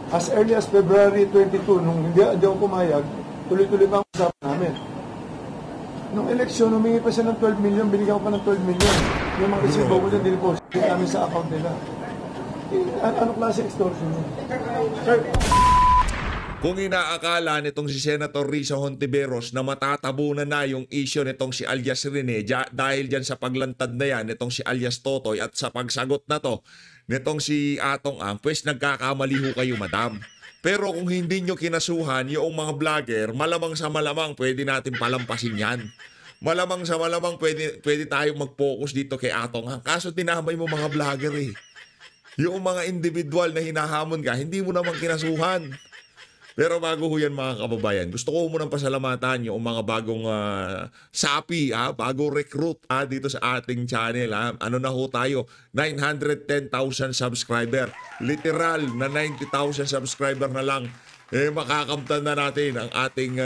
As early as February 22, nung hindi ako pumayag, tuloy-tuloy pa ang usapan namin. Nung eleksyon, humingi pa siya ng 12 million, binigyan ko pa ng 12 million. Yung mga receivable na deposit namin sa account nila. Ano klase extortion yun? Sir, kung inaakala nitong si Senator Risa Hontiveros na matatabunan na yung issue nitong si alias Rene dahil dyan sa paglantad na yan nitong si alias Totoy at sa pagsagot na to nitong si Atong Ang, pues nagkakamali ho kayo, madam. Pero kung hindi nyo kinasuhan yung mga vlogger, malamang sa malamang pwede natin palampasin yan. Malamang sa malamang pwede tayo mag-focus dito kay Atong Ang. Kaso dinamay mo mga vlogger eh. Yung mga individual na hinahamon ka, hindi mo naman kinasuhan. Pero bago ho yan mga kababayan, gusto ko munang pasalamatan yung mga bagong sapi, bagong recruit dito sa ating channel. Ano na ho tayo? 910,000 subscriber. Literal na 90,000 subscriber na lang. Makakamtan na natin ang ating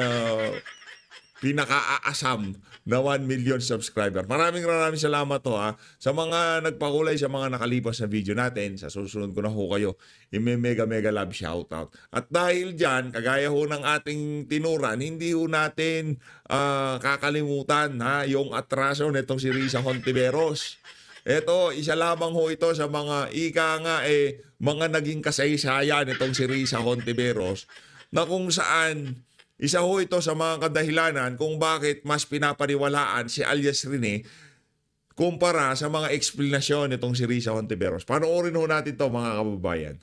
pinaka-aasam na 1 million subscriber. Maraming salamat ho sa mga nagpakulay sa mga nakalipas na video natin. Sa susunod ko na ho kayo mega love shoutout. At dahil dyan, kagaya ho ng ating tinuran, hindi ho natin kakalimutan yung atraso nitong si Risa Hontiveros. Ito, isa lamang ho ito sa mga mga naging kasaysayan nitong si Risa Hontiveros na kung saan isa ho ito sa mga kadahilanan kung bakit mas pinapaniwalaan si alias Rene kumpara sa mga eksplanasyon nitong si Risa Hontiveros. Panoorin ho natin ito mga kababayan.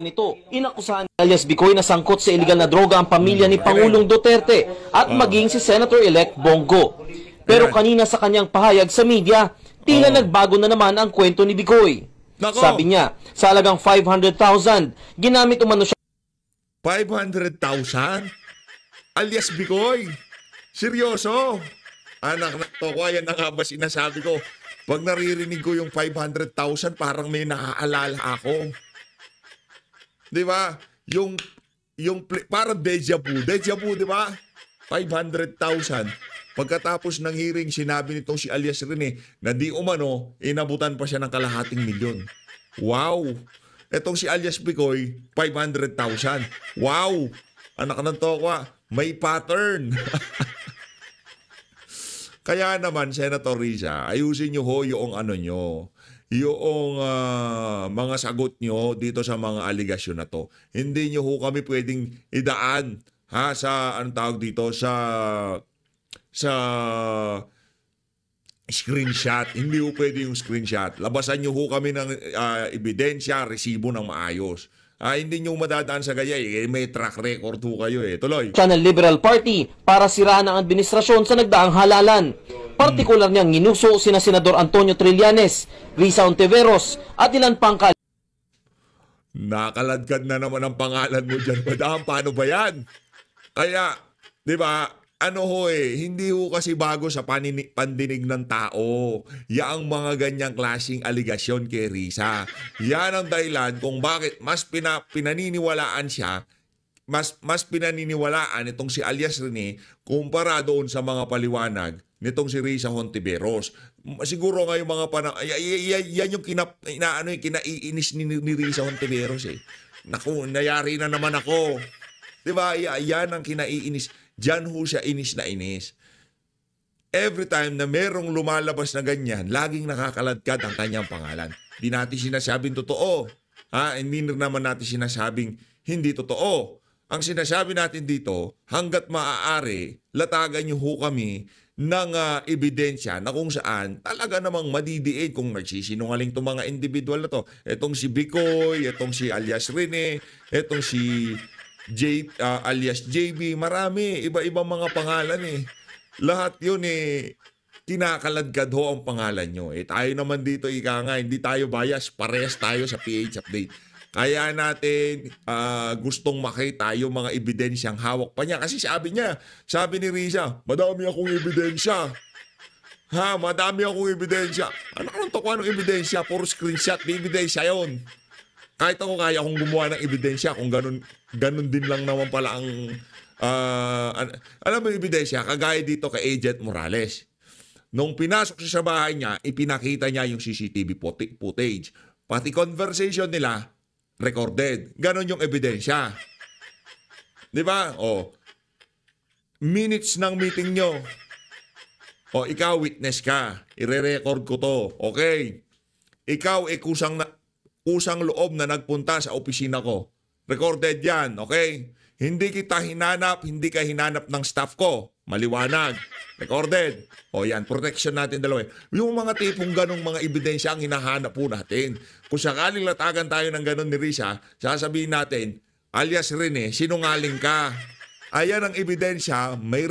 Nito, inakusahan ni alias Bicoy na sangkot sa iligal na droga ang pamilya ni Pangulong Duterte at maging si Senator-elect Bongo. Pero kanina sa kanyang pahayag sa media, tila nagbago na naman ang kwento ni Bicoy. Sabi niya, sa halagang 500,000, ginamit umano siya 500,000? Alias Bicoy? Seryoso? Anak na to ko, yan na nga ba sinasabi ko. Pag naririnig ko yung 500,000, parang may naaalala ako. Di ba? Yung parang deja vu, di ba? 500,000. Pagkatapos ng hearing, sinabi nitong si alias Rene na di umano, inabutan pa siya ng kalahating milyon. Wow! Etong si alias Bicoy, 500,000. Wow! Anak ng tokwa, may pattern. Kaya naman, Senator Risa, ayusin nyo ho yung yung mga sagot nyo dito sa mga aligasyon na to. Hindi nyo ho kami pwedeng idaan sa anong tawag dito sa screenshot. Hindi ho pwede yung screenshot. Labasan nyo ho kami ng ebidensya, resibo ng maayos. Hindi nyo madadaan sa gaya may track record ho kayo Tuloy. Siya ng Liberal Party para siraan ang administrasyon sa nagdaang halalan. Partikular niyang ginuso sina Senador Antonio Trillanes, Risa Hontiveros at ilan pang nakaladkad na naman ang pangalan mo dyan, madam. Paano ba yan? Kaya, di ba, hindi ho kasi bago sa pandinig ng tao. Yaang mga ganyang klaseng aligasyon kay Risa. Yan ang dahilan kung bakit mas pinaniniwalaan siya, mas pinaniniwalaan itong si alias Rene kumpara doon sa mga paliwanag nitong si Risa Hontiveros. Siguro nga yung mga yan yung kinaiinis ni Risa Hontiveros Naku, nayari na naman ako. Diba? Yan ang kinaiinis. Diyan ho siya inis na inis. Every time na merong lumalabas na ganyan, laging nakakaladkad ang kanyang pangalan. Hindi natin sinasabing totoo. Hindi naman natin sinasabing hindi totoo. Ang sinasabi natin dito, hanggat maaari, latagan niyo ho kami ng ebidensya na kung saan talaga namang madidiin kung nagsisinungaling itong mga individual na to. Itong si Bicoy, itong si alias Rene, itong si alias JB, marami, iba-ibang mga pangalan Lahat yun kinakaladkad ho ang pangalan nyo. Tayo naman dito, hindi tayo bias, parehas tayo sa PH Update. Kaya natin gustong makita yung mga ebidensyang hawak pa niya. Kasi sabi ni Risa, madami akong ebidensya. Madami akong ebidensya. Ano kung to anong ebidensya? Puro screenshot, may ebidensya yun. Kahit ako kaya akong gumawa ng ebidensya kung ganun din lang naman pala ang alam mo yung ebidensya, kagaya dito kay Agent Morales. Nung pinasok siya sa bahay niya, ipinakita niya yung CCTV footage. Pati conversation nila, recorded. Ganon yung ebidensya. Di ba? O, minutes ng meeting nyo. O, ikaw witness ka. Ire-record ko to. Okay. Ikaw kusang loob na nagpunta sa opisina ko. Recorded yan. Okay. Hindi kita hinanap, hindi ka hinanap ng staff ko. Maliwanag. Recorded. O yan, protection natin dalawa. Yung mga tipong ganong mga ebidensya ang hinahanap po natin. Kung sakaling latagan tayo ng ganon ni Risa, sasabihin natin, alias Rene, sinungaling ka. Ayan ang ebidensya, may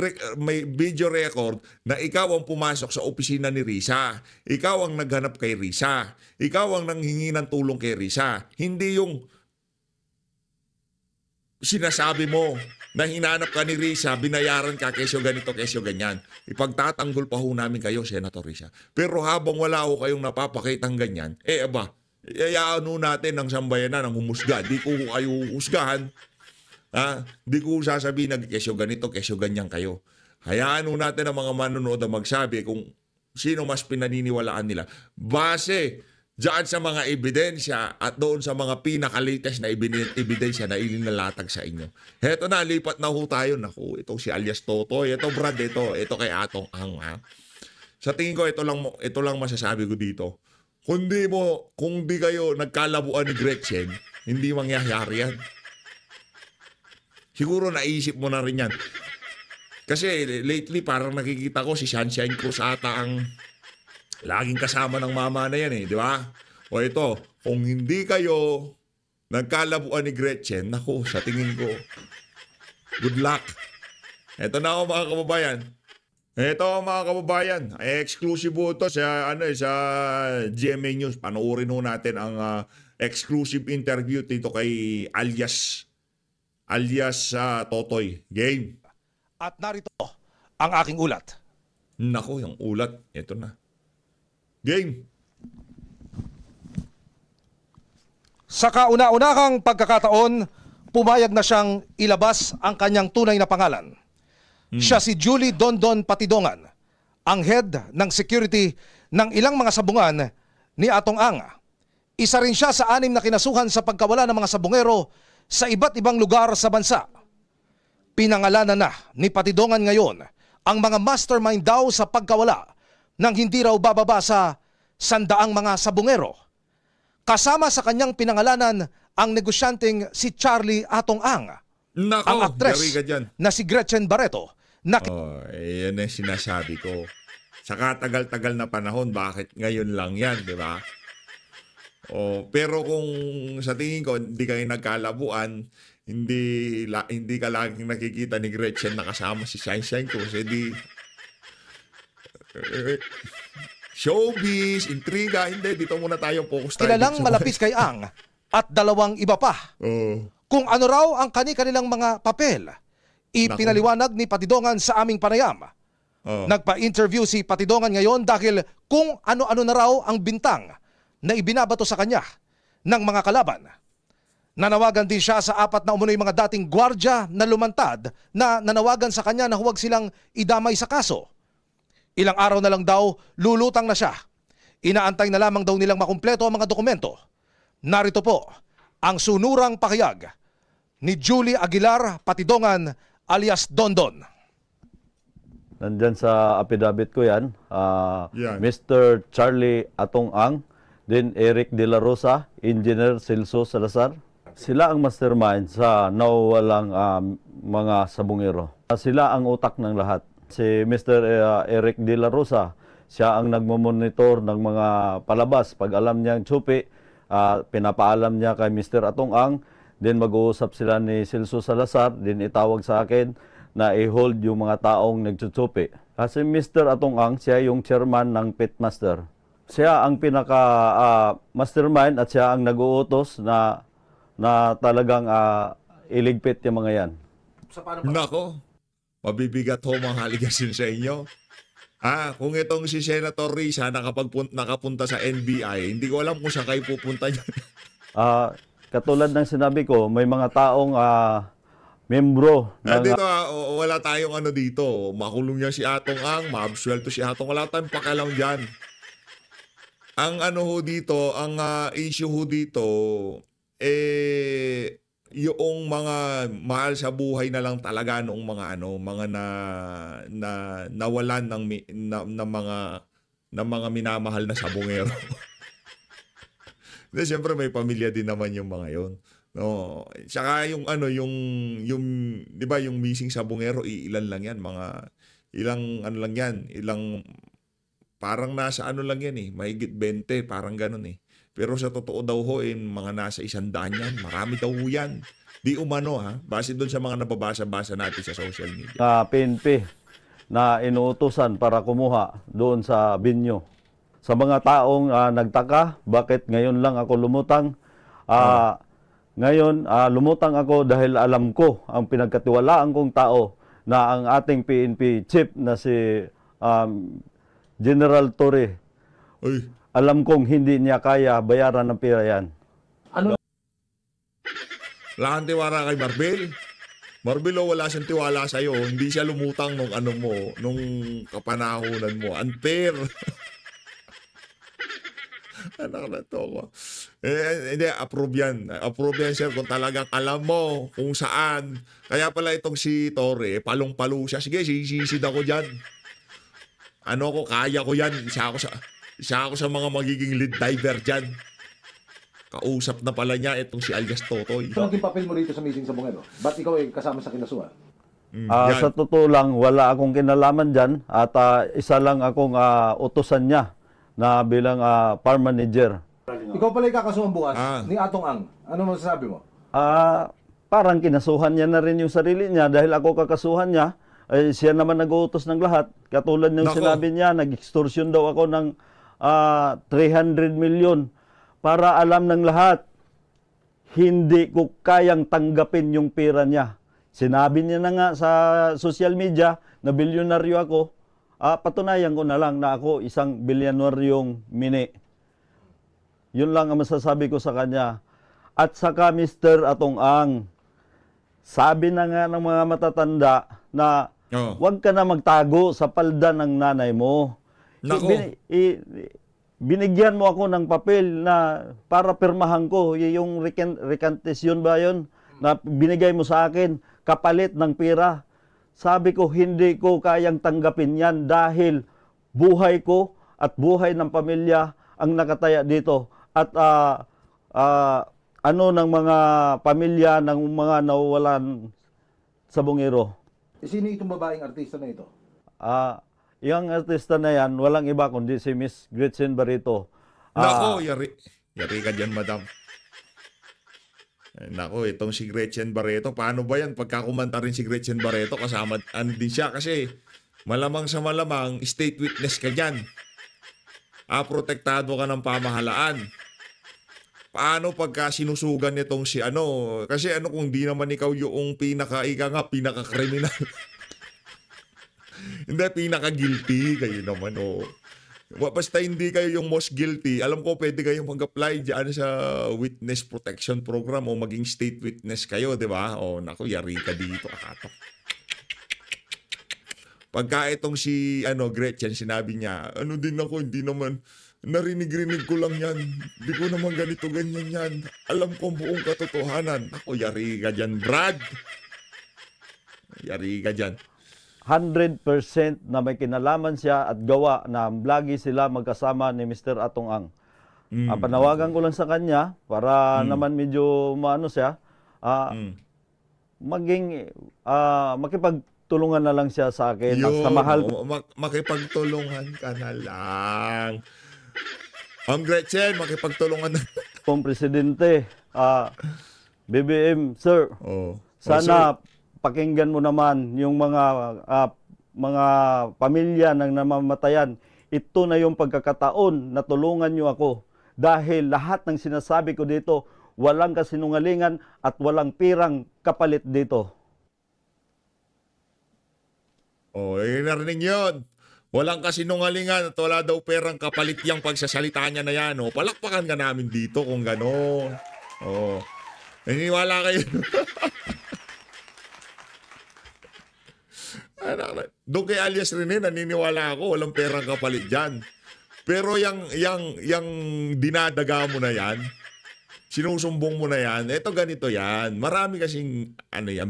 video record na ikaw ang pumasok sa opisina ni Risa. Ikaw ang naghanap kay Risa. Ikaw ang nanghingi ng tulong kay Risa. Hindi yung sinasabi mo na hinanap ka ni Risa, binayaran ka, kesyo ganito, kesyo ganyan. Ipagtatanggol pa ho namin kayo, Senator Risa. Pero habang wala ho kayong napapakitang ganyan, iyayaan ho natin ng sambayanan ng humusga. Di ko kayo husgahan. Di ko sasabihin na kesyo ganito, kesyo ganyan kayo. Hayaan ho natin ang mga manonood na magsabi kung sino mas pinaniniwalaan nila. Base diyan sa mga ebidensya at doon sa mga pinaka-latest na ebidensya na ilinalatag sa inyo. Heto na, lipat na ho tayo. Naku, ito si alias Totoy. Ito Brad, ito kay Atong Ang. Sa tingin ko, ito lang masasabi ko dito. Kung di kayo nagkalabuan ni Gretchen, hindi mangyayari yan. Siguro naisip mo na rin yan. Kasi lately parang nakikita ko si Sunshine Cruz ata ang laging kasama ng mama na yan di ba? O ito, kung hindi kayo nagkalabuan ni Gretchen, naku, sa tingin ko, good luck. Ito na ako mga kababayan. Exclusive po ito sa GMA News. Panoorin ho natin ang exclusive interview dito kay alias Totoy. Game. At narito ang aking ulat. Nako, yung ulat. Ito na. Game. Sa kauna-unahang pagkakataon, pumayag na siyang ilabas ang kanyang tunay na pangalan. Siya si Julie Dondon Patidongan, ang head ng security ng ilang mga sabungan ni Atong Ang. Isa rin siya sa 6 na kinasuhan sa pagkawala ng mga sabungero sa iba't ibang lugar sa bansa. Pinangalanan na ni Patidongan ngayon ang mga mastermind daw sa pagkawala nang hindi raw bababa sa 100 mga sabungero. Kasama sa kanyang pinangalanan ang negosyanteng si Charlie Atong Ang, Nako, ang aktres yari ka dyan. na si Gretchen Barreto. Yan ang sinasabi ko. Sa katagal-tagal na panahon, bakit ngayon lang yan, di ba? Pero kung sa tingin ko, hindi kayo nagkalabuan, hindi ka laging nakikita ni Gretchen na kasama si Sunshine Cruz, showbiz, intriga, hindi. Dito muna tayo focus tayo. Kilalang malapit kay Ang at 2 iba pa. Kung ano raw ang kanilang mga papel, ipinaliwanag ni Patidongan sa aming panayam. Nagpa-interview si Patidongan ngayon dahil kung ano-ano na raw ang bintang na ibinabato sa kanya ng mga kalaban. Nanawagan din siya sa 4 na umunoy mga dating gwardya na lumantad na nanawagan sa kanya na huwag silang idamay sa kaso. Ilang araw na lang daw, lulutang na siya. Inaantay na lamang daw nilang makumpleto ang mga dokumento. Narito po ang sunurang pakayag ni Julie Aguilar Patidongan alias Dondon. Nandyan sa affidavit ko yan. Yan. Mr. Charlie Atong Ang, then Eric De La Rosa, Engineer Celso Salazar. Sila ang mastermind sa nawawalang mga sabungero. Sila ang utak ng lahat. Si Mr. Eric De La Rosa, siya ang nagmamonitor ng mga palabas. Pag alam niyang tsupi, pinapaalam niya kay Mr. Atong Ang, then mag-uusap sila ni Celso Salazar, then itawag sa akin na i-hold yung mga taong nagtutsupi. Kasi Mr. Atong Ang, siya yung chairman ng Pitmaster. Siya ang pinaka-mastermind at siya ang nag-uutos na talagang iligpit yung mga yan. Nako, mabibigat ho mga aligasyon sa inyo. Kung itong si Senator Risa nakapunta sa NBI, hindi ko alam kung saan kayo pupunta dyan. Katulad ng sinabi ko, may mga taong membro. Dito wala tayong dito. Makulong niya si Atong Ang, maabsuelto si Atong. Wala tayong pakialam dyan. Ang issue ho dito, yung mga mahal sa buhay na lang talaga noong mga mga nawalan ng mga minamahal na sabongero. Kasi siyempre may pamilya din naman yung mga yon. No, saka yung 'di ba yung missing sabongero, ilan lang yan, mga ilang lang yan, ilang parang nasa lang yan mahigit 20, parang ganun Pero sa totoo daw mga nasa 100 yan, marami daw yan. Di umano base doon sa mga nababasa-basa natin sa social media. PNP na inuutusan para kumuha doon sa binyo. Sa mga taong nagtaka, bakit ngayon lang ako lumutang? Ngayon, lumutang ako dahil alam ko ang pinagkatiwalaan kong tao na ang ating PNP chief na si General Torre. Uy. Alam kong hindi niya kaya bayaran ng pera yan. Wala kang tiwala kay Marbil. Marbil, wala siyang tiwala sa'yo. Hindi siya lumutang nung nung kapanahunan mo. Unfair. Anak na to ako. Hindi, approve yan. Approve yan, sir, kung talagang alam mo kung saan. Kaya pala itong si Torre, palong-palo siya. Sige, sisisid ako dyan. Kaya ko yan. Isa ako sa mga magiging lead diver dyan. Kausap na pala niya itong si alias Totoy. So, naging papel mo rito sa missing sabongero? Ba't ikaw ay kasama sa kinasuhan? Sa totoo lang, wala akong kinalaman dyan at isa lang akong utusan niya na bilang farm manager. Ikaw pala ikakasuhan bukas ni Atong Ang. Ano masasabi mo? Parang kinasuhan niya na rin yung sarili niya dahil ako kakasuhan niya. Siya naman nag-uutos ng lahat. Katulad ng sinabi niya, nag-extortion daw ako ng 300 million. Para alam ng lahat, hindi ko kayang tanggapin yung pera niya. Sinabi niya na nga sa social media na bilyonaryo ako. Patunayan ko na lang na ako isang bilyonaryong mini. Yun lang ang masasabi ko sa kanya. At saka Mr. Atong Ang, sabi na nga ng mga matatanda na huwag ka na magtago sa palda ng nanay mo. Binigyan mo ako ng papel na para pirmahan ko yung recantation ba yun na binigay mo sa akin kapalit ng pera. Sabi ko hindi ko kayang tanggapin yan dahil buhay ko at buhay ng pamilya ang nakataya dito at ng mga pamilya ng mga nawawalan sa bungero. Sino itong babaeng artista na ito? Yung artista na yan, walang iba kundi si Miss Gretchen Barreto. Nako, yari ka dyan, madam. Nako, itong si Gretchen Barreto, paano ba yan? Pagka kumanta rin si Gretchen Barreto, kasama din siya kasi malamang sa malamang, state witness ka dyan. Protektado ka ng pamahalaan. Paano pagka sinusugan nitong si kasi kung di naman ikaw yung pinaka-kriminal. Hindi, pinaka-guilty kayo naman, Basta hindi kayo yung most guilty, alam ko pwede kayong mag-apply dyan sa witness protection program o maging state witness kayo, di ba? Naku, yari ka dito, akatok. Pagka itong si Gretchen, sinabi niya, din ako, hindi naman, narinig-rinig ko lang yan. Hindi ko naman ganito, ganyan yan. Alam ko buong katotohanan. Ako, yari ka dyan, Brad. Yari ka dyan. 100% na may kinalaman siya at gawa na lagi sila magkasama ni Mr. Atong Ang. Panawagan ko lang sa kanya para naman medyo siya, makipagtulungan na lang siya sa akin. Sa mahal makipagtulungan ka na lang. Ma'am Gretchen, makipagtulungan na. Kung presidente, BBM, sir, sana pakinggan mo naman yung mga pamilya ng namamatayan. Ito na yung pagkakataon na tulungan nyo ako. Dahil lahat ng sinasabi ko dito, walang kasinungalingan at walang pirang kapalit dito. Narinig yun. Walang kasinungalingan at wala daw perang kapalit yung pagsasalita niya na yan. Palakpakan ka namin dito kung gano'n. Naniniwala kayo. Doon kay alias Rene, naniniwala ako, walang perang kapalit dyan. Pero yung dinadaga mo na yan, sinusumbong mo na yan. Ito ganito yan. Marami kasing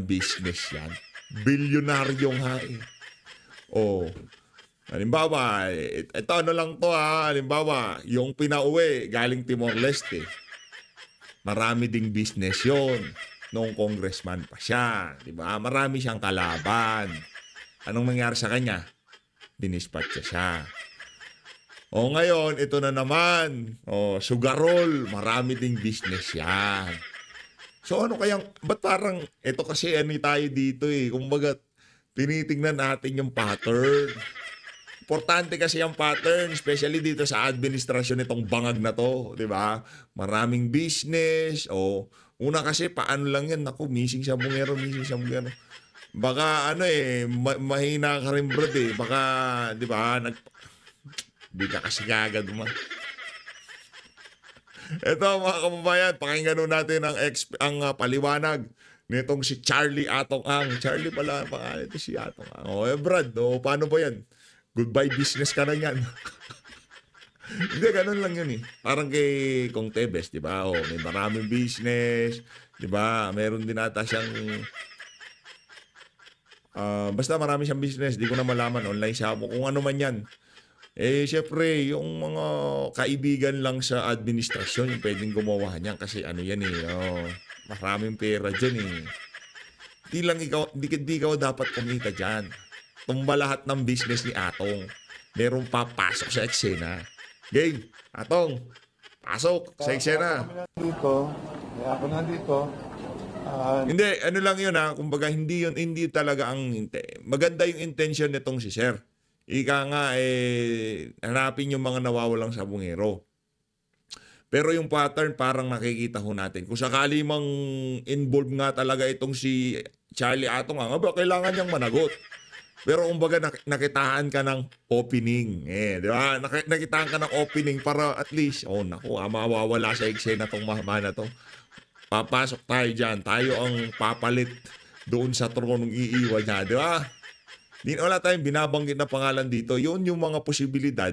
business yan. Bilyonaryong hain. Halimbawa, ito lang to halimbawa, yung pinauwi galing Timor-Leste. Marami ding business yon noong congressman pa siya. Diba? Marami siyang kalaban. Anong nangyari sa kanya? Dinispatcha siya. Ngayon, ito na naman. Sugarol, marami ding business yan. So ba't parang, ito kasi tayo dito kumbaga, tinitingnan natin yung pattern. Importante kasi yung pattern, especially dito sa administrasyon nitong bangag na to, di ba? Maraming business, una kasi paano lang yan, naku, missing sa bungero. Baka mahina ka rin bro baka, di ba, di ka kasi kagad Ito mga kababayan, pakinggan natin ang paliwanag nitong si Charlie Atong Ang. Charlie pala, pangalan ito si Atong Ang. Brad, paano ba yan? Goodbye business ka na yan. Hindi, ganun lang yun Parang kay Kong Tebes, di ba? May maraming business, di ba? Meron din ata siyang basta marami siyang business, di ko na malaman, online shop kung ano man yan. Syempre, yung mga kaibigan lang sa administrasyon yung pwedeng gumawa niyan kasi yan maraming pera dyan Di ikaw dapat kumita dyan. Tumba lahat ng business ni Atong. Merong papasok sa eksena. Game, Atong, pasok sa eksena. Ako nandito. Hindi, lang yun kumbaga hindi talaga maganda yung intention nitong si Sir. Ika nga hanapin yung mga nawawalang sabungero. Pero yung pattern parang nakikita ho natin. Kung sakali mang involved nga talaga itong si Charlie Atong kailangan niyang managot. Pero kumbaga nakitaan ka ng opening. Di ba? Nakitaan ka ng opening para at least, mawawala sa eksena tong mahama na to. Papasok tayo dyan. Tayo ang papalit doon sa tronong iiwan niya. Di ba? Wala tayong binabanggit na pangalan dito. Yun yung mga posibilidad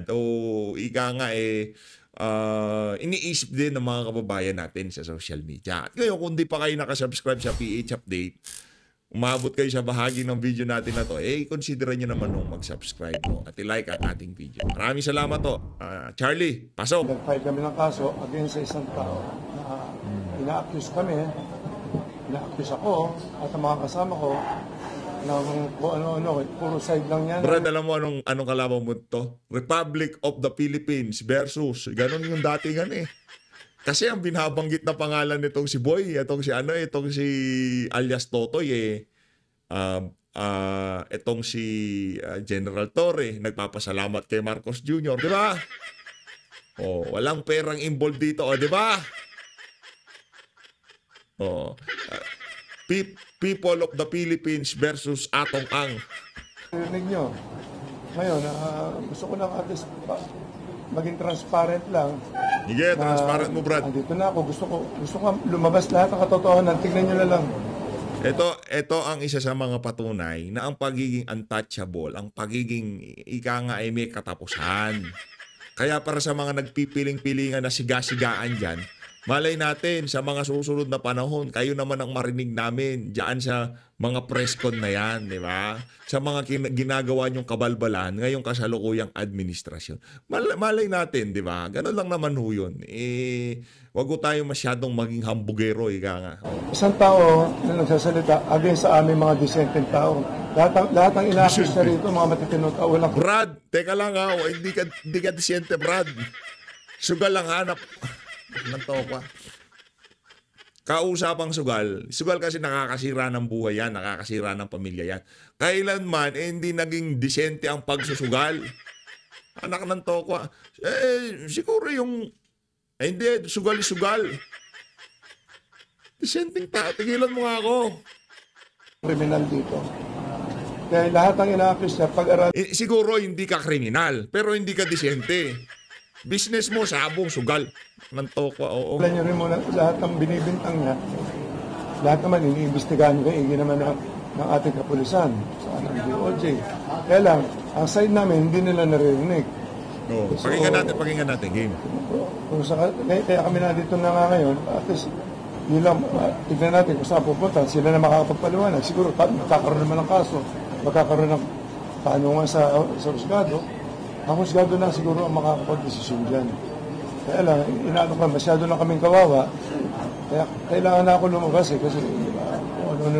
iniisip din ng mga kababayan natin sa social media. At ngayon, kung di pa kayo nakasubscribe sa PH Update, umabot kayo sa bahagi ng video natin na to, consider nyo naman mag-subscribe at i-like ang ating video. Maraming salamat Charlie, pasok. Nag-file kami ng kaso against sa isang tao na ina-accuse kami, ina-accuse ako at ang mga kasama ko ng puro side lang yan. Brad, alam mo anong kalaban mo to? Republic of the Philippines versus, ganun yung datingan Kasi ang binabanggit na pangalan nitong si Boy, itong si alias Totoy itong si General Torre, nagpapasalamat kay Marcos Jr., di ba? Walang perang involved dito, di ba? People of the Philippines versus Atong Ang. Rinig nyo. Ngayon, gusto ko na maging transparent lang. Sige, transparent mo, Brad. Andito na ako. Gusto ko lumabas lahat ng katotohanan. Tignan nyo na lang. Ito ang isa sa mga patunay na ang pagiging untouchable, ang pagiging ay may katapusan. Kaya para sa mga nagpipiling-pilingan na siga-sigaan dyan, malay natin sa mga susunod na panahon, kayo naman ang marinig namin diyan sa mga press con na yan, di ba? Sa mga ginagawa niyong kabalbalan ngayong kasalukuyang administrasyon. Malay natin, di ba? Ganun lang naman ho yun. Wag ko tayo masyadong maging hambugero, ika nga. Isang tao na nagsasalita against sa aming mga disenteng tao. Lahat ng ina-accuse na rito, mga matitino tao. Brad, teka lang hindi ka disente, Brad. Sugal lang hanap. Kausapang sugal kasi nakakasira ng buhay yan, nakakasira ng pamilya yan. Kailanman hindi naging disente ang pagsusugal. Anak ng tokwa. Siguro yung hindi, sugal. Disenteng tao, tigilan mo nga ako. Kriminal dito. Kaya lahat ng ina-accuse niya pag-aral. Siguro hindi ka kriminal, pero hindi ka disente. Business mo, sabong, sugal. Ng tokwa, oo. Alam niyo rin muna, lahat ng binibintang niya, lahat naman iniimbestigahan ko, naman ng ating kapulisan, sa ng DOJ. Kaya lang, ang side namin, hindi nila naririnig. Oh, So, pakinggan natin, game. kung kaya kami nandito na nga ngayon, at least, yun lang, tignan natin kung saan pupunta. Sila na makakapagpaliwanag. Siguro, magkakaroon naman ng kaso, magkakaroon ng tanungan sa husgado. Ang husgado na siguro ang makakapag-desisyon dyan. Kaya lang, inaano ka, masyado na kaming kawawa. Kaya kailangan na ako lumabas kasi ano.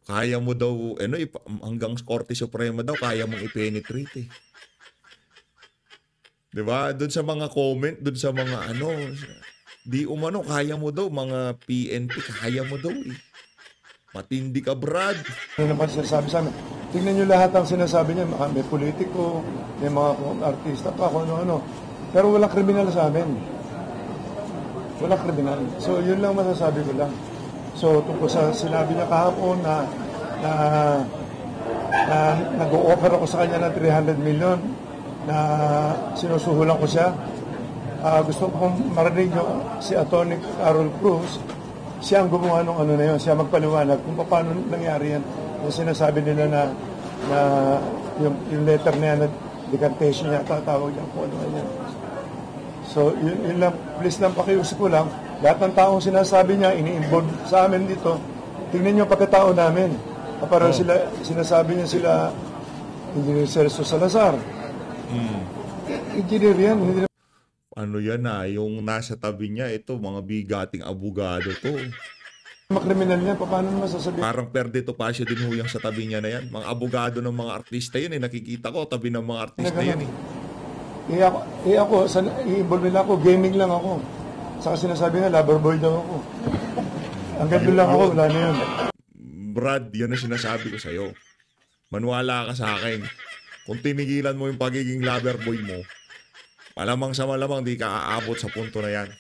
Kaya mo daw, hanggang Korte Suprema daw, kaya mong i-penetrate eh. Diba? Doon sa mga comment, doon sa mga di umano, kaya mo daw, mga PNP, kaya mo daw eh. Matindi ka, Brad. Ano naman sinasabi sa amin? Tingnan nyo lahat ang sinasabi niya. May politiko, may mga artista pa, kung ano-ano. Pero walang kriminal sa amin. Walang kriminal. So, yun lang masasabi ko lang. So, tungkol sa sinabi niya kahapon na nag-o-offer ako sa kanya ng 300 million na sinusuhulan ko siya. Gusto kong marinig nyo si Atty. Carol Cruz. Siya ang gumawa ng ano na yun. Siya magpaliwanag kung paano nangyari yan. Yung sinasabi nila na yung letter na yan, na decantation niya, tatawag niya kung ano yan. So, yun lang. Please lang, pakiusap ko lang. Lahat ng taong sinasabi niya, ini-involve sa amin dito. Tingnan niyo pagkatao namin. Parang sinasabi niya sila, Engineer Celso Salazar. Engineer yan. Ano yan yung nasa tabi niya, ito, mga bigating abogado to. Mga kriminal niya, paano naman sasabihin? Parang Perdito Pasio din huyang sa tabi niya na yan. Mga abogado ng mga artista yan nakikita ko, tabi ng mga artista yan ako, i-involve nila ako, gaming lang ako. Saka sinasabi nga, lover boy daw ako. Ang ganda lang ako, wala na yun. Brad, yan ang sinasabi ko sa'yo. Manuwala ka sa akin. Kung tinigilan mo yung pagiging lover boy mo, malamang sa malamang di ka aabot sa punto na yan.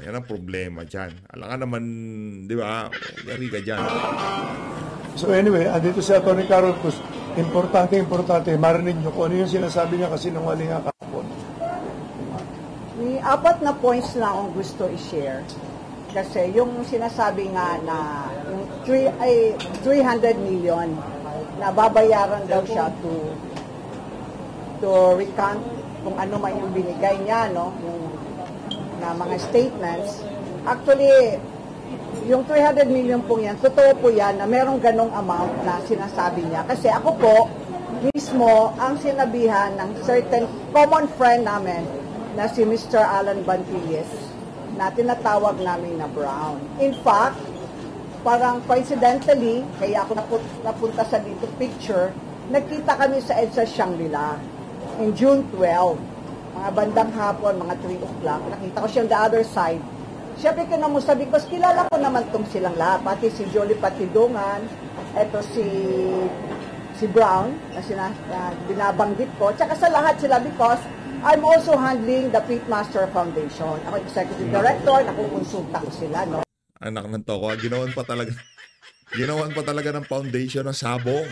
Yan ang problema dyan. Alam ka naman, di ba, yari ka dyan. So anyway, andito si Atty. Carol Cruz. Importante, marinig nyo kung ano yung sinasabi niya kasi nung wali nga kahapon. May 4 na points na akong gusto i-share. Kasi yung sinasabi nga na yung 300 million na babayaran daw siya to recount kung ano man yung binigay niya, no? Yung na mga statements. Actually, yung 300 million po yan, totoo po yan na merong ganong amount na sinasabi niya. Kasi ako po, mismo ang sinabihan ng certain common friend namin na si Mr. Alan Bantilles na tinatawag namin na Brown. In fact, parang coincidentally, kaya ako napunta sa dito picture, nagkita kami sa EDSA Shangri-La in June 12. Mga bandang hapon, mga 3 o'clock. Nakita ko siya on the other side. Siyempre kinamusta because kilala ko naman itong silang lahat. Pati si Jolie Patidongan, eto si Brown, na binabanggit ko. Tsaka sa lahat sila because I'm also handling the Pitmaster Foundation. Ako executive director, nakukonsulta ko sila, no? Anak ng toko, ginawan pa talaga ng foundation ng sabong.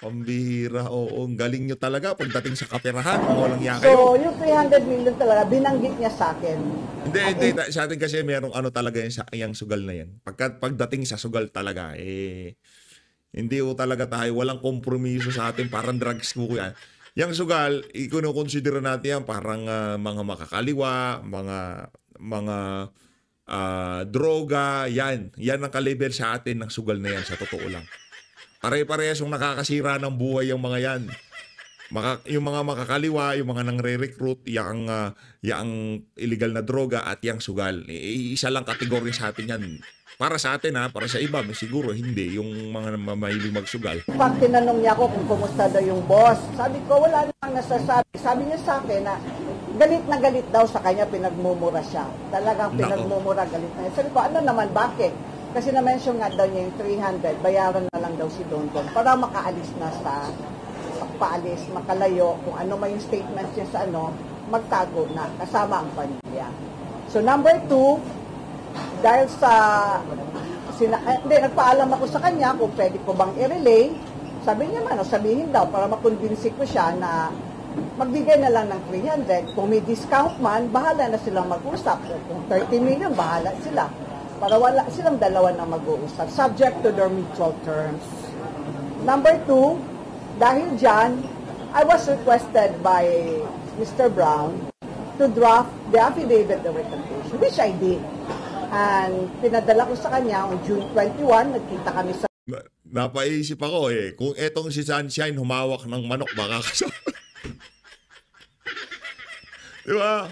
Pambihira, oo. Ang galing nyo talaga pagdating sa kaperahan. Walang yan kayo. So, yung 300 million talaga, binanggit niya sa akin. Hindi. Sa atin kasi merong talaga yung sugal na yan. Pagdating sa sugal talaga, hindi talaga tayo. Walang kompromiso sa atin. Parang drugs ko yan. Yung sugal, i-consider natin yan parang mga makakaliwa, mga droga, yan. Yan ang kalibel sa atin ng sugal na yan, sa totoo lang. Pare-parehas yung nakakasira ng buhay yung mga yan. Yung mga makakaliwa, yung mga nangre-recruit, yung illegal na droga at yung sugal. Isa lang kategory sa atin yan. Para sa atin para sa iba, siguro hindi. Yung mga mahilig magsugal. Pag tinanong niya ako kung kumusta daw yung boss, sabi ko wala namang nasasabi. Sabi niya sa akin na galit na galit daw sa kanya, pinagmumura siya. Talagang pinagmumura, galit na. Sabi ko, ano naman, bakit? Kasi na-mention nga daw niya yung 300, bayaran na lang daw si Don para makaalis na sa pagpaalis, makalayo, kung ano man yung statements niya sa magtago na, kasama ang pamilya. So number 2, dahil sa, nagpaalam ako sa kanya kung pwede ko bang i-relay, sabi niya sabihin daw para makonvince ko siya na magbigay na lang ng 300, kung may discount man, bahala na silang mag-usap. Kung 30 million, bahala sila. Para wala silang dalawa na mag-uusap, subject to their mutual terms. Number 2, dahil dyan, I was requested by Mr. Brown to draft the affidavit of recantation, which I did. And pinadala ko sa kanya on June 21, nagkita kami sa... Napaisip ako kung etong si Sunshine humawak ng manok, baka kasama. Di ba?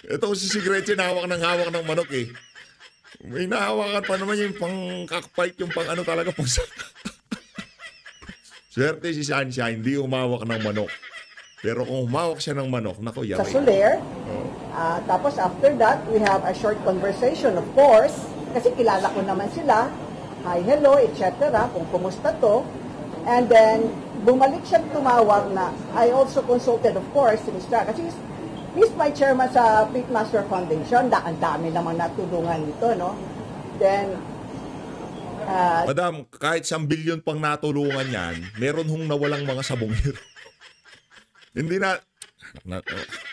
Etong si Gretchen hawak ng manok May nahawakan pa naman yung pang cockfight, yung pang ano talaga, pang swerte si Sunshine, hindi humawak ng manok. Pero kung humawak siya ng manok, nako, yari. Sa Soler. Tapos after that, we have a short conversation, of course, kasi kilala ko naman sila. Hi, hello, etc. Kung kumusta to. And then, bumalik siya tumawag na I also consulted, of course, si Mr. Kasi he's my chairman sa Pitmaster Foundation. Ang dami namang natulungan nito, no? Then, Madam, kahit 1 billion pang natulungan yan, meron hong nawalang mga sabongero. Hindi na...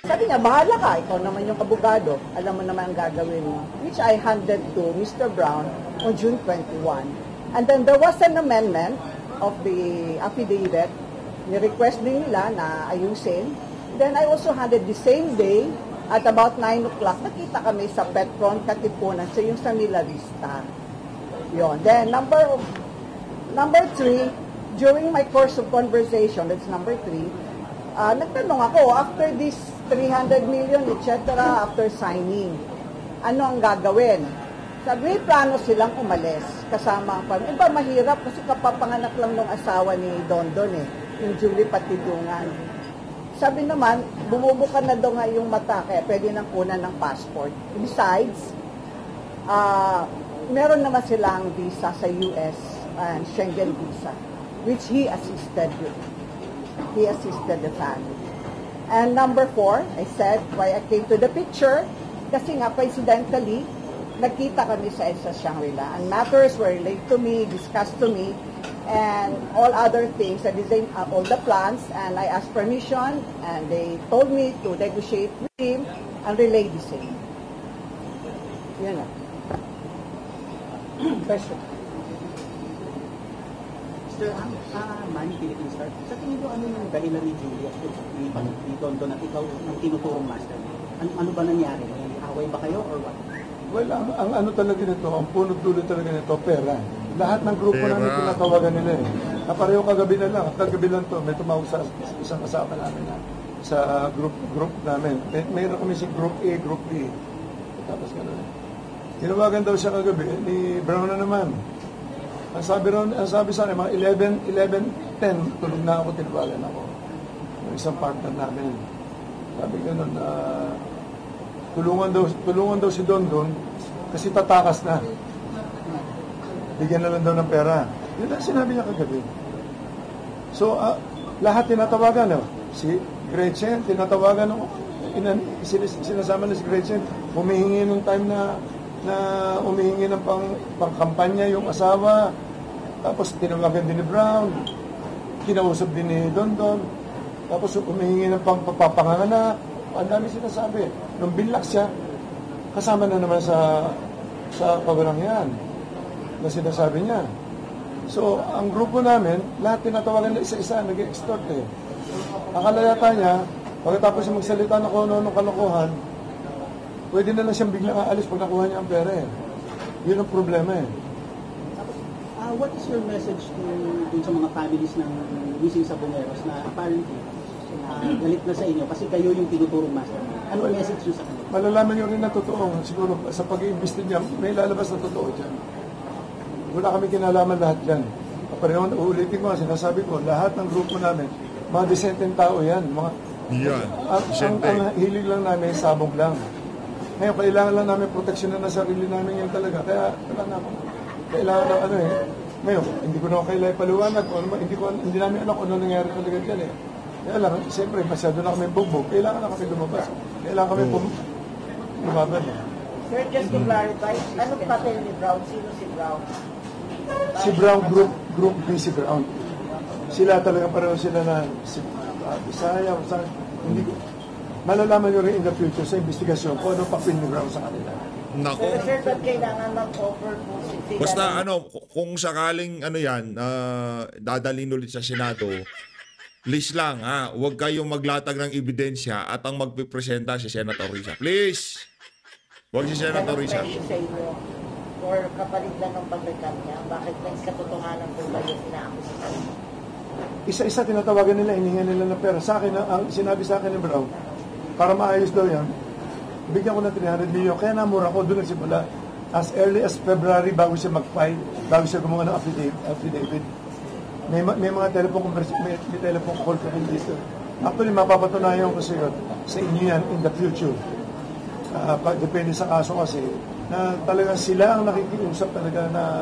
Sabi niya, bahala ka, ikaw naman yung abogado, alam mo naman ang gagawin mo. Which I handed to Mr. Brown on June 21. And then there was an amendment of the affidavit. Ni-request din nila na ayusin. Then I also handed the same day, at about 9 o'clock, nakita kami sa Petron, Katipunan, sa yung sa Mila Vista. Yun. Then number 3, during my course of conversation, that's number 3, nagtanong ako, after this 300 million, etc., after signing, ano ang gagawin? Sabi, may plano silang umalis, kasama ang pamilya. Iba, mahirap kasi kapapanganak lang ng asawa ni Dondon yung Julie Patidungan. Sabi naman, bumubukan na daw nga yung mata, kaya pwede nang kunan ng passport. Besides, meron naman silang visa sa US and Schengen visa, which he assisted with. He assisted the family. And number 4, I said, why I came to the picture, kasi nga, coincidentally, nagkita kami sa Shangri-La. And matters were relayed to me, discussed to me, and all other things, I designed all the plans, and I asked permission, and they told me to negotiate with him and relay the same. Yun na. Question. Sir, Manny Philippine Star, sa tingin ko ano yung dahilan ni Julia ni Dondon at ikaw ang tinuturong master? Ano ba nangyari? May away ba kayo or what? Well, ang ano talaga nito, ang punot dulo talaga nito, pera. Lahat ng grupo Pera. namin tinatawagan nila Kapareho kagabi na lang, kagabi lang to, may tumawag sa isang kasama namin sa group namin. Mayroon kami si Group A, Group B. Tapos gano'n. Tinawagan daw siya kagabi, ni Brown na naman. Ang sabi sa akin, mga 11:10, tulog na ako, tinawagan ako. Yung isang partner namin. Sabi gano'n, tulungan daw si Dondon kasi tatakas na. Bigyan na lang daw ng pera. Yun ang sinabi niya kagabi. So, lahat tinatawagan. Si Gretchen, tinatawagan. Sinasama na si Gretchen. Humihingi ng time na umihingi ng pangkampanya yung asawa. Tapos tinawagan din ni Brown. Kinausap din ni Dondon. Tapos humihingi ng papanganak. Ang dami sinasabi. Nung binlak siya, kasama na naman sa kabarangyan na sinasabi niya. So, ang grupo namin, lahat tinatawagan na isa-isa, nag-extort Akala yata niya, pagkatapos siya magsalita na kung ano kalokohan, pwede na lang siyang biglang aalis pag nakuha niya ang pera Yun ang problema What is your message dun sa mga families ng missing Sabongeros na apparently galit na sa inyo kasi kayo yung tinuturong master? Ano ang message nyo sa kanila? Malalaman nyo rin na totoo. Siguro sa pag-iimbesti niya, may lalabas na totoo dyan. Wala kami kinalaman lahat dyan. Pareho, uulitin ko, sinasabi ko, lahat ng grupo namin, mga disenteng tao yan. Ang hilig lang namin, sabog lang. Ngayon, kailangan lang namin proteksyonan na sarili namin yan talaga. Kaya, wala na ako. Kailangan ng Ngayon, hindi ko na kailangan paliwanag. Hindi namin alam kung ano nangyari talaga dyan Kaya lang, siyempre, masyado na kami bugbog. Kailangan na kami lumabas. Kailangan kami lumaban. Sir, just to clarify, ano papel ni Brown? Sino si Brown? Si Brown, Group B si Brown. Sila talaga pareho sila na Bisaya, hindi ko. Malalaman nyo rin in the future sa investigasyon kung ano papel ni Brown sa kanila. Nako. Pero sir, ba't kailangan mag-offer po sila? Basta kung sakaling dadalhin ulit sa Senado, please lang ha, huwag kayong maglatag ng ebidensya at ang magpipresenta si Senator Risa. Please! Huwag si Senator Risa. Sa inyo, or kapalit lang ng pagrekat niya, bakit may katotohanan po ba yung inaakusahan? Isa-isa tinatawagan nila, hiningan nila ng pera. Sa akin, ang sinabi sa akin ni Brown, para maayos daw yan, bigyan ko ng 300 million. Kaya namura ko, doon nagsimula. As early as February, bago siya mag-file, bago siya gumawa ng affidavit. May mga telephone may telephone call kami dito. Actually, mapapatunayan ko sa inyo yan in the future. Depende sa kaso kasi, na talaga sila ang nakikiusap talaga na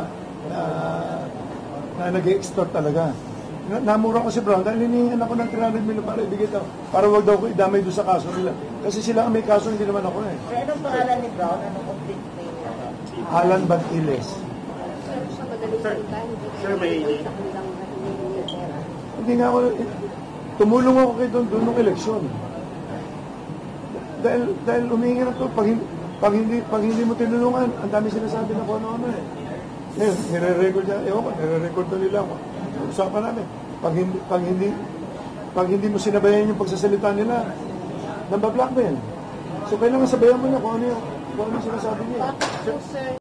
nag-extort talaga. Namura ko si Brown dahil hinihingan ako ng 300 million para ibigay ito. Para wag daw ko idamay doon sa kaso nila. Kasi sila ang may kaso, hindi naman ako eh. Pero anong pangalan ni Brown? Anong complete name niya? Alan Bantiles. Sir, may Hindi nga ako, tumulong ako kay doon ng eleksyon. Dahil humingi na ito, pag hindi mo tinulungan, ang dami sinasabi na kung ano eh. Ngayon, nire-record niya, nire-record na nila ako. Usapan namin. Pag hindi mo sinabayan yung pagsasalita nila, nambablockmail. So, kailangan sabayan mo niya kung ano yung sinasabi niya.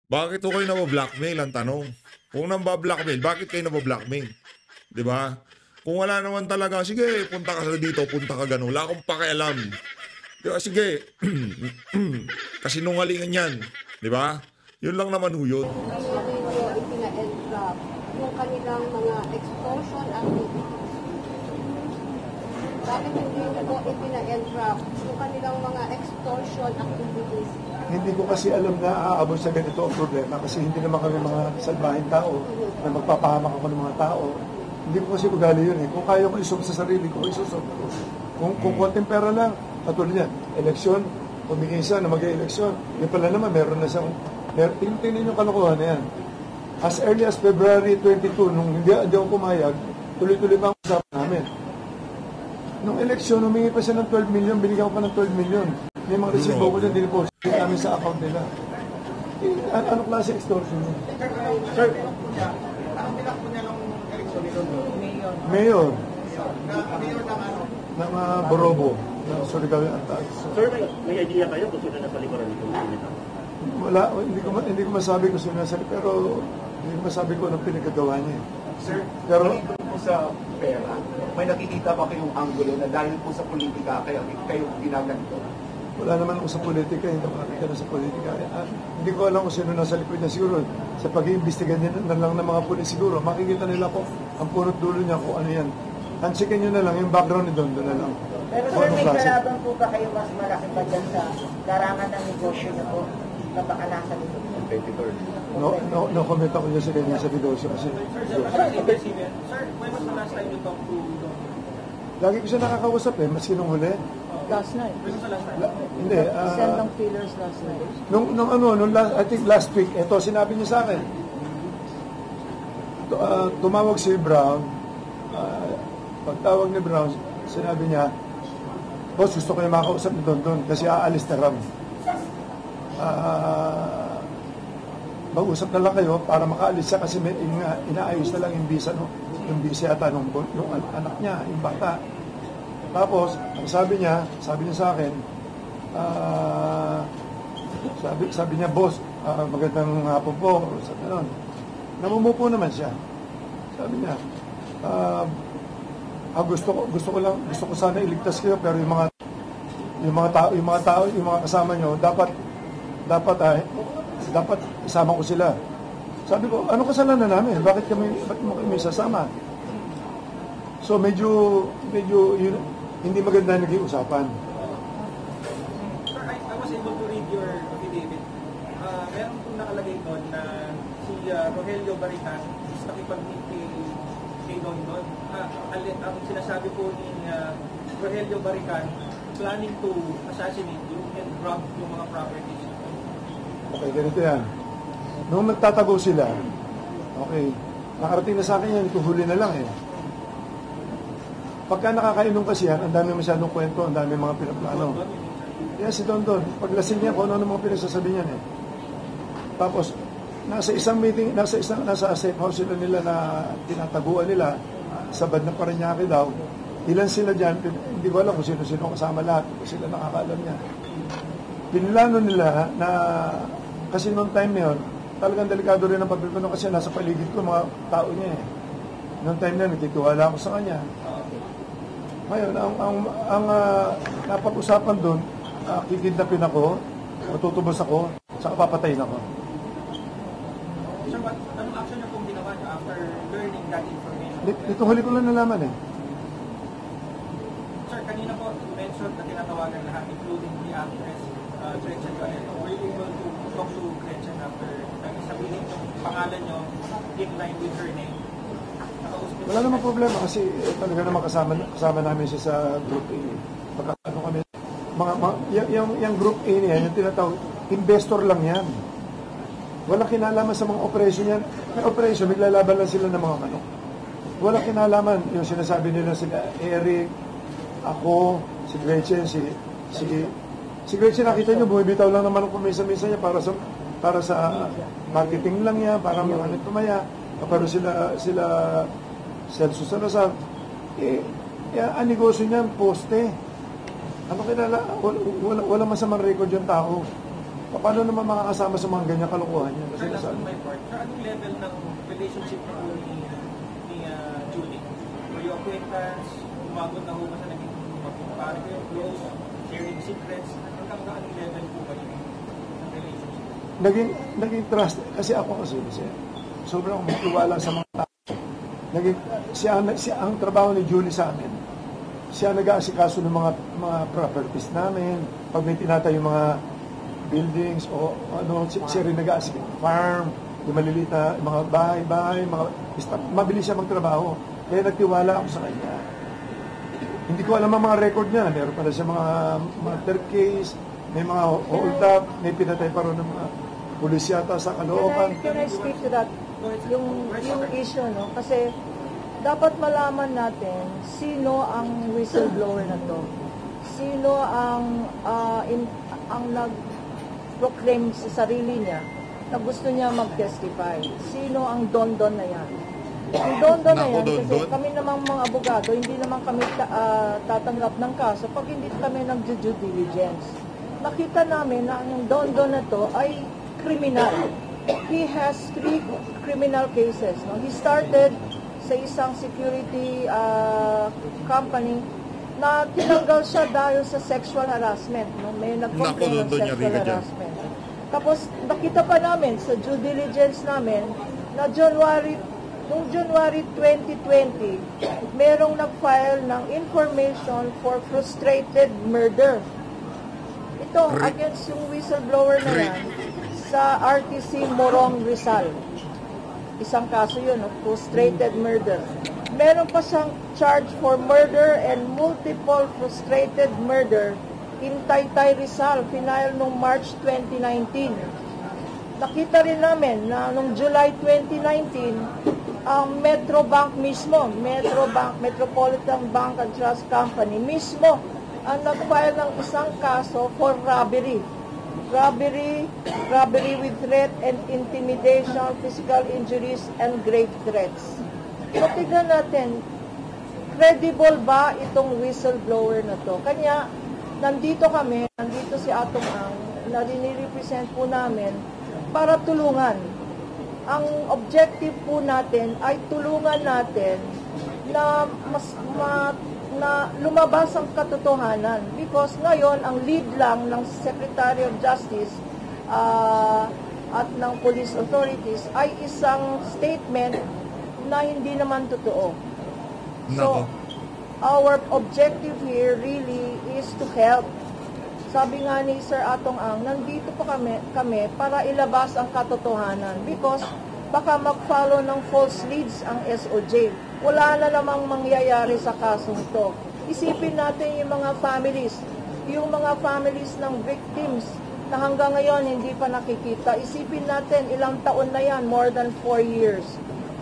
Bakit ko kayo nabablockmail ang tanong? Kung nambablockmail, bakit kayo nabablockmail? Diba? Kung wala naman talaga, sige, punta ka sa dito, punta ka gano'n. Wala akong pakialam. Diba? Sige. Kasinungalingan yan. Diba? Yun lang naman ho yun. Yung kanilang mga extortion activities. Bakit hindi nito ipina-entrap yung kanilang mga extortion activities? Hindi ko kasi alam na aabot sa ganito ang problema kasi hindi naman kami mga salbahing tao na magpapahamak ako ng mga tao. Hindi ko kasi ugali yun eh. Kung kaya ko isok sa sarili ko, isusok ko. Kung konting pera lang, katulad yan, eleksyon, pumigay siya na mag-eleksyon. Yung pala naman, meron na siyang, tingnan yung kalokohan na yan. As early as February 22, nung hindi ako pumayag, tuloy-tuloy pa ang usapan namin. Nung eleksyon, humingi pa siya ng 12 million, binigyan ko pa ng 12 million. May mga resibo ko dyan, diniposit namin sa account nila. Ano klase extortion yun? Sir, ang bilak po niya nung eleksyon nito, Mayor. Mayor ng ano? Ng Borobo, ng Surigao Antas. Sir, may idea kayo kung sino nasa likuran nito? Wala, hindi ko masabi kung sino nasa, pero hindi ko masabi ko anong pinagagawa niya. Sir, Pero po sa pera, may nakikita ba kayong angulo na dahil po sa politika kayo ginaganito? wala naman ako sa politika, hindi ako nakita na sa politika. Hindi ko alam kung sino nasa likod niya siguro. Sa pag-iimbestiga niya na lang ng mga pulis siguro, makikita nila ko ang punot dulo niya kung ano yan. Tansikin nyo na lang, yung background ni Don, doon na lang. Pero sir, may kalaban po ba kayo mas malaki pa dyan sa larangan ng negosyo niyo po na baka nasa nito? No comment ako niya sa kanya sa negosyo kasi. Sir, when was the last time you talked to Don? Lagi ko siya nakakausap maski nung huli. Last night. When was the last time? Hindi. Send ng fillers last night. I think last week, ito, sinabi niya sa akin. Tumawag si Brown. Pagtawag ni Brown, sinabi niya, boss, gusto ko yung makausap ni Don kasi aalis na Ram. Mag-usap na lang kayo para makaalis siya kasi inaayos na lang yung visa, no? Yung visa yata yung anak niya, yung bata. Tapos, sabi niya sa akin, sabi niya, boss, magandang hapon po. Sabi nun, namumupo naman siya. Sabi niya, gusto ko sana iligtas kayo pero yung mga kasama nyo dapat isama ko sila. Sabi ko, ano kasalanan namin? Bakit mo kami sasama? So medyo hindi maganda naging usapan. Sir, I was able to read your affidavit. Meron pong nakalagay doon na si Rogelio Baritan is nakipag-meet kay Don. Ang sinasabi po ni Rogelio Baritan planning to assassinate you and rob yung mga properties. Okay, ganito yan. Nung nagtatago sila, okay, nakarating na sa akin yan, tuhuli na lang Pagka nakakainom kasi yan, ang dami masyadong kwento, ang dami mga pinaplano. Yan si Don, paglasing niya, kung ano mga pinagsasabi niyan Tapos, nasa isang meeting, nasa safe house nila na tinataguan nila, sa bad na Parañaque daw, Ilan sila dyan, hindi ko alam kung sino-sino kasama lahat, kung sila nakakaalam niya. Pinlano nila na, kasi noong time na yun, talagang delikado rin ang papel ko kasi nasa paligid ko mga tao niya eh. Noong time na yun, nagtitiwala ako sa kanya. Ngayon, ang napag-usapan doon, kikidnapin ako, matutubos ako, saka papatayin ako. Sir, anong action niyo pong ginawa niyo after learning that information? Dito huli ko lang nalaman eh. Sir, kanina po mentioned na tinatawagan lahat, including the actress Gretchen Galeno. Were you able to talk to Gretchen after sabihin yung pangalan niyo in line with her name? Wala namang problema kasi talaga naman kasama namin siya sa Group A. Ano kami, yung Group A niya, yung tinatawag, investor lang yan. Walang kinalaman sa mga operation yan. May operation, naglalaban lang sila ng mga manok. Walang kinalaman. Yung sinasabi nila sila, Eric, ako, si Gretchen, si Gretchen, nakita nyo, bumibitaw lang ng manok kung minsan-minsan niya para sa marketing lang yan, para mga tumaya. Pero sila Celso Salazar, ang negosyo niya, poste. Ano kinala, wala masamang record yung tao. Paano naman makakasama sa mga ganyan kalukuhan niya? Sir, last on my part, sir, anong level ng relationship na po ni Julie? Were you acquaintance? Umabot na ho ba sa naging magpapari kayo, close, sharing secrets? Hanggang anong level po ba yung relationship? Naging trust. Kasi sobrang magtiwala sa mga tao. Ang trabaho ni Julie sa amin, siya nag-aasikaso ng mga properties namin. Pag may tinatayo yung mga buildings o siya rin nag-aasikaso farm, yung maliliit na mga bahay, mabilis siya magtrabaho. Kaya nagtiwala ako sa kanya. Hindi ko alam ang mga record niya. Meron pala siya mga murder case, may mga hold up, may pinatay pa rin ng mga pulis yata sa Caloocan. Can I speak to that? Yung issue, no? Kasi dapat malaman natin sino ang whistleblower na to. Sino ang nag-proclaim sa sarili niya na gusto niya mag-testify. Sino ang don-don na yan? Ang don-don na yan, kasi kami namang mga abogado, hindi naman kami tatanggap ng kaso pag hindi kami nag-due diligence. Nakita namin na yung don-don na to ay criminal. He has 3 criminal cases. No? He started sa isang security company na tinanggal siya dahil sa sexual harassment. No? May nag-complain ng sexual harassment. Tapos nakita pa namin sa due diligence namin na noong January 2020, merong nag-file ng information for frustrated murder. Ito against yung whistleblower na yan sa RTC Morong Rizal. Isang kaso yun, frustrated murder. Meron pa siyang charge for murder and multiple frustrated murder in Taytay Rizal, final noong March 2019. Nakita rin namin na noong July 2019, ang Metrobank mismo, Metropolitan Bank and Trust Company mismo, ang nag-file ng isang kaso for robbery. Robbery with threat and intimidation, physical injuries, and grave threats. So, tignan natin, credible ba itong whistleblower na to? Kanya, nandito si Atong Ang, na dinirepresent po namin para tulungan. Ang objective po natin ay tulungan natin na na lumabas ang katotohanan because ngayon ang lead lang ng Secretary of Justice at ng police authorities ay isang statement na hindi naman totoo. So, our objective here really is to help. Sabi nga ni Sir Atong Ang, nandito pa kami para ilabas ang katotohanan because baka mag-follow ng false leads ang SOJ. Wala na namang mangyayari sa kasong to. Isipin natin yung mga families ng victims na hanggang ngayon hindi pa nakikita. Isipin natin ilang taon na yan, more than 4 years.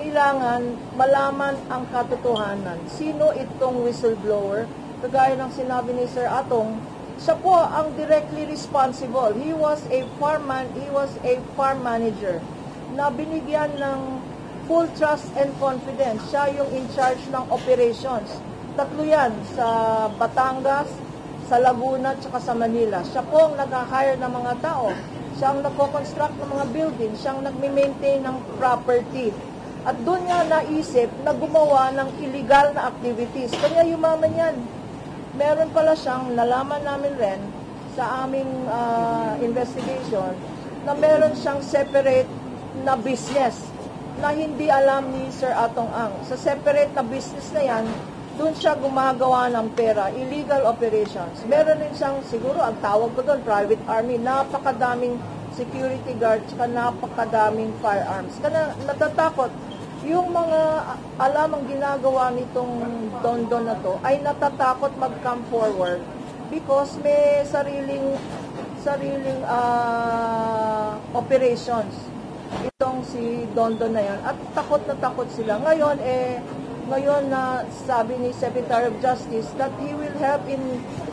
Kailangan malaman ang katotohanan. Sino itong whistleblower? Kagaya ng sinabi ni Sir Atong, siya po ang directly responsible. He was a farm manager na binigyan ng full trust and confidence. Siya yung in charge ng operations. Tatlo yan, sa Batangas, sa Laguna, at sa Manila. Siya po ang nag-hire ng mga tao. Siya ang nagko-construct ng mga building. Siya ang nagme-maintain ng property. At doon niya naisip na gumawa ng illegal na activities. Kanya yumaman yan. Meron pala siyang, nalaman namin rin sa aming investigation, na meron siyang separate na business na hindi alam ni Sir Atong Ang. Sa separate na business na yan, doon siya gumagawa ng pera, illegal operations. Meron din siyang, siguro, ang tawag ko doon, private army, napakadaming security guard, saka napakadaming firearms. Kaya natatakot. Yung mga alamang ginagawa nitong Dondon na to ay natatakot mag-come forward because may sariling operations itong si Dondon na yan at takot na takot sila. Ngayon na sabi ni Secretary of Justice that he will help in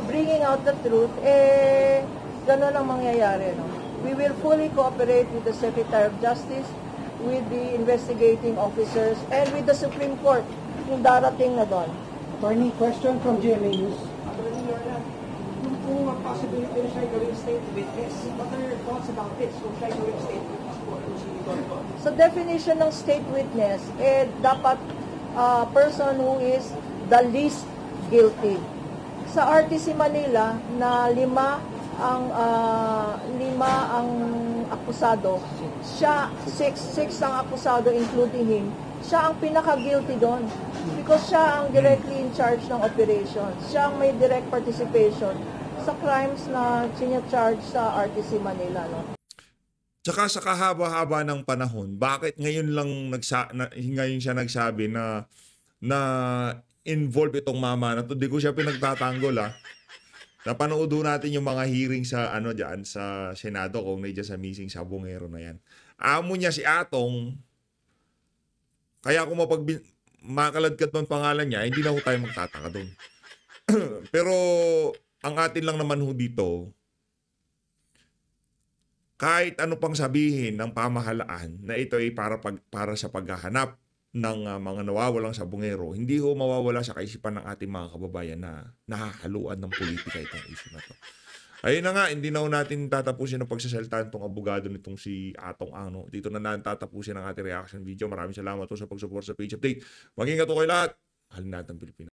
bringing out the truth, gano'n ang mangyayari. No? We will fully cooperate with the Secretary of Justice, with the investigating officers, and with the Supreme Court yung darating na doon. Attorney, question from GMA News. Attorney, yung kung possibility na siya gawing state witness, what are your thoughts about this? Kung siya gawing state witness po, si Dondon? Sa definition ng state witness, dapat person who is the least guilty. Sa RTC Manila, na lima ang akusado, siya, six ang akusado including him, siya ang pinaka-guilty doon because siya ang directly in charge ng operation. Siya ang may direct participation sa crimes na sinya-charge sa RTC Manila. No? Tsaka sa kahaba-haba ng panahon, bakit ngayon lang ngayon siya nagsabi na involved itong mama na to? Di ko siya pinagtatanggol Napanood natin yung mga hearing sa diyan sa Senado kung nandiyan sa missing sabongero na yan. Amo niya si Atong, kaya kung makaladkad man pangalan niya, hindi na ho tayo magtataka doon. Pero ang atin lang naman ho dito, kahit ano pang sabihin ng pamahalaan na ito ay para sa paghahanap ng mga nawawalang sabongero, hindi ho mawawala sa kaisipan ng ating mga kababayan na nahahaluan ng politika itong issue na to. Ayun na nga, hindi na ho natin tatapusin ang pagsasaltahan itong abogado nitong si Atong Ang. Dito na natin tatapusin ang ating reaction video. Maraming salamat po sa pag-support sa Page Update. Maging kayo kayo lahat. Mahal natin Pilipinas.